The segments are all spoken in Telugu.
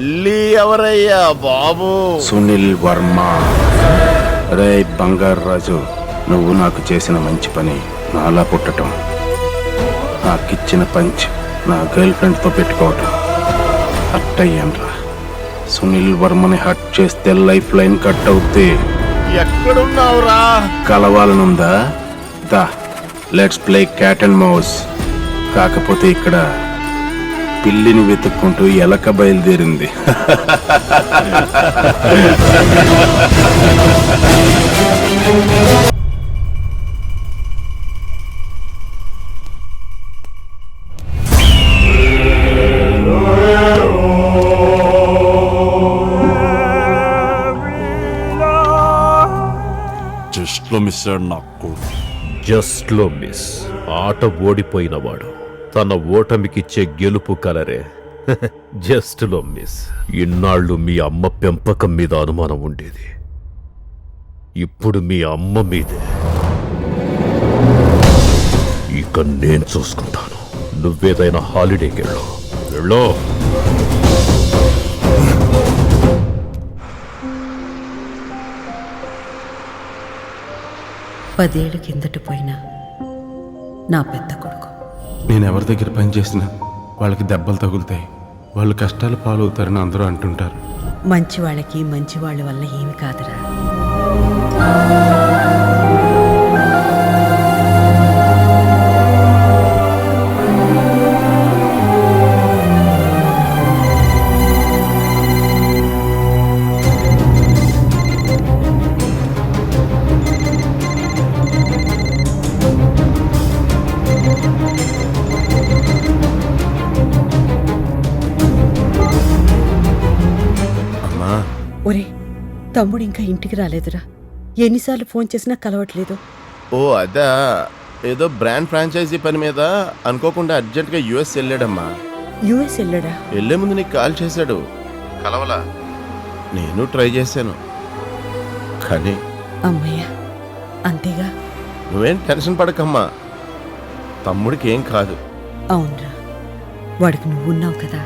మళ్ళీ ఎవరయ్యా బాబు? సునీల్ వర్మ. రే బంగారు రాజు, నువ్వు నాకు చేసిన మంచి పని నాలా పుట్టటం, నాకిచ్చిన పంచ్ నా గర్ల్ ఫ్రెండ్తో పెట్టుకోవటం. అట్టయ్యన్రా. సునీల్ వర్మని హట్ చేస్తే లైఫ్ లైన్ కట్ అవుతే ఎక్కడున్నావురా? కలవాలనుందా? దా, let's play cat and mouse. కాకపోతే ఇక్కడ పిల్లిని వెతుక్కుంటూ ఎలక బయలుదేరింది. జస్ట్ లో మిస్ అయ్యాడు నాకు. జస్ట్ లో మిస్. ఆట ఓడిపోయినవాడు తన ఓటమికిచ్చే గెలుపు కలరే. జస్ట్ లో మిస్. ఇన్నాళ్ళు మీ అమ్మ పెంపకం మీద అనుమానం ఉండేది, ఇప్పుడు మీ అమ్మ మీదే. ఇక నేను చూసుకుంటాను. నువ్వేదైనా హాలిడేకి వెళ్ళు. 10 ఏళ్ల కిందట పోయిన నా పెద్ద కొడుకు. నేను ఎవరి దగ్గర పని చేసినా వాళ్ళకి దెబ్బలు తగులుతాయి, వాళ్ళు కష్టాలు పాలవుతారని అందరూ అంటుంటారు. మంచి వాళ్ళకి మంచి వాళ్ళ వల్ల ఏమి కాదురా. ఒరే, తమ్ముడు ఇంకా ఇంటికి రాలేదురా. ఎన్నిసార్లు ఫోన్ చేసినా కలవట్లేదు. ఓ అదా, ఏదో బ్రాండ్ ఫ్రాంచైజీ పని మీద అనుకోకుండా అర్జెంట్గా యుఎస్ వెళ్ళాడమ్మా. యుఎస్ వెళ్ళాడా? వెళ్ళే ముందు నీకు కాల్ చేశాడు, కలవలా. నేను ట్రై చేశాను కానీ. అమ్మయ్య, అంతేగా. నువ్వేం టెన్షన్ పడకమ్మా, తమ్ముడికి ఏం కాదు. అవునరా, వాడికి నువ్వున్నావు కదా.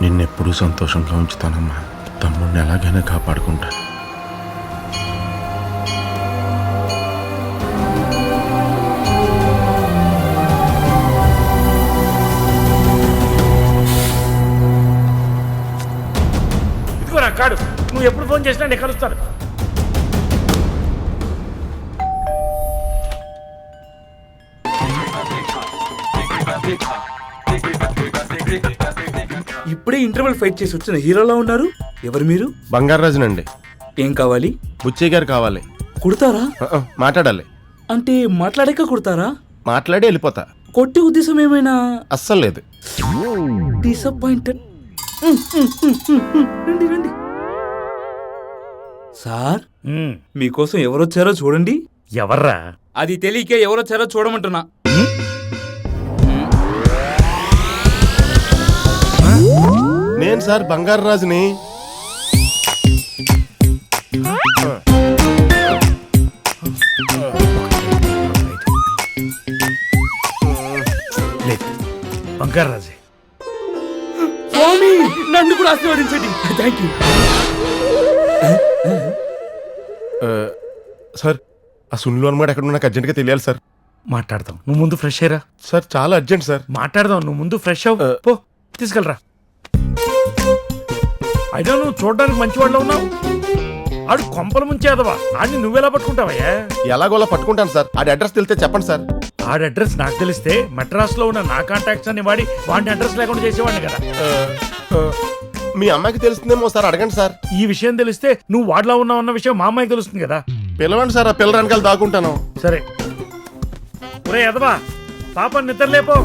నిన్నెప్పుడూ సంతోషంగా ఉంచుతానమ్మా. తమ్ముడిని ఎలాగైనా కాపాడుకుంటా. ఇదిగోరా కాడు, నువ్వు ఎప్పుడు ఫోన్ చేసినా నేను కలుస్తాను. ఇప్పుడే ఇంటర్వెల్ ఫైట్ చేసి వచ్చిన హీరోలా ఉన్నారు. ఎవరు మీరు? బంగారాజునండి. ఏం కావాలి? బుచ్చయ్య గారు కావాలి. కుడతారా? మాట్లాడాలి. అంటే మాట్లాడాక కుడతారా? మాట్లాడి వెళ్ళిపోతా. కొట్టి ఉద్దేశం ఏమైనా? అస్సలు లేదు. డిసప్పాయింటెడ్. రండి రండి. సార్, మీకోసం ఎవరొచ్చారో చూడండి. ఎవర్రా? అది తెలియకే ఎవరొచ్చారో చూడమంటున్నా. నేను సార్ బంగారు రాజుని. బంగారు రాజే. స్వామి, నన్ను కూడా ఆశీర్వదించండి. Thank you. సార్, ఆ సునీల్ వర్మ ఎక్కడ నాకు అర్జెంట్గా తెలియాలి సార్. మాట్లాడదాం, నువ్వు ముందు ఫ్రెష్ అయ్యరా. సార్ చాలా అర్జెంట్ సార్. మాట్లాడదాం, నువ్వు ముందు ఫ్రెష్ అవ్వు. పో, తీసుకెళ్ళరా. అయినా నువ్వు చూడడానికి మంచివాళ్ళు ఉన్నావు, ఆడు కొంపల ముంచేదవా. ఆడిని నువ్వెలా పట్టుకుంటావయ్యా? ఎలాగోలా పట్టుకుంటాను సార్. ఆడి అడ్రస్ తెలిస్తే చెప్పండి సార్. ఆడి అడ్రస్ నాకు తెలిస్తే మెడ్రాస్ లో ఉన్న నా కాంటాక్ట్స్ అన్ని వాడి వాడిని అడ్రస్ లేకుండా చేసేవాడిని కదా. మీ అమ్మాయికి తెలుస్తుందేమో సార్, అడగండి సార్. ఈ విషయం తెలిస్తే నువ్వు వాడిలా ఉన్నావు అన్న విషయం మా అమ్మాయికి తెలుస్తుంది కదా. పిలవండి సార్, ఆ పిల్ల వెనకాల దాక్కుంటాను. సరే. ఒరే ఎదవా, పాప నిద్ర లేపో.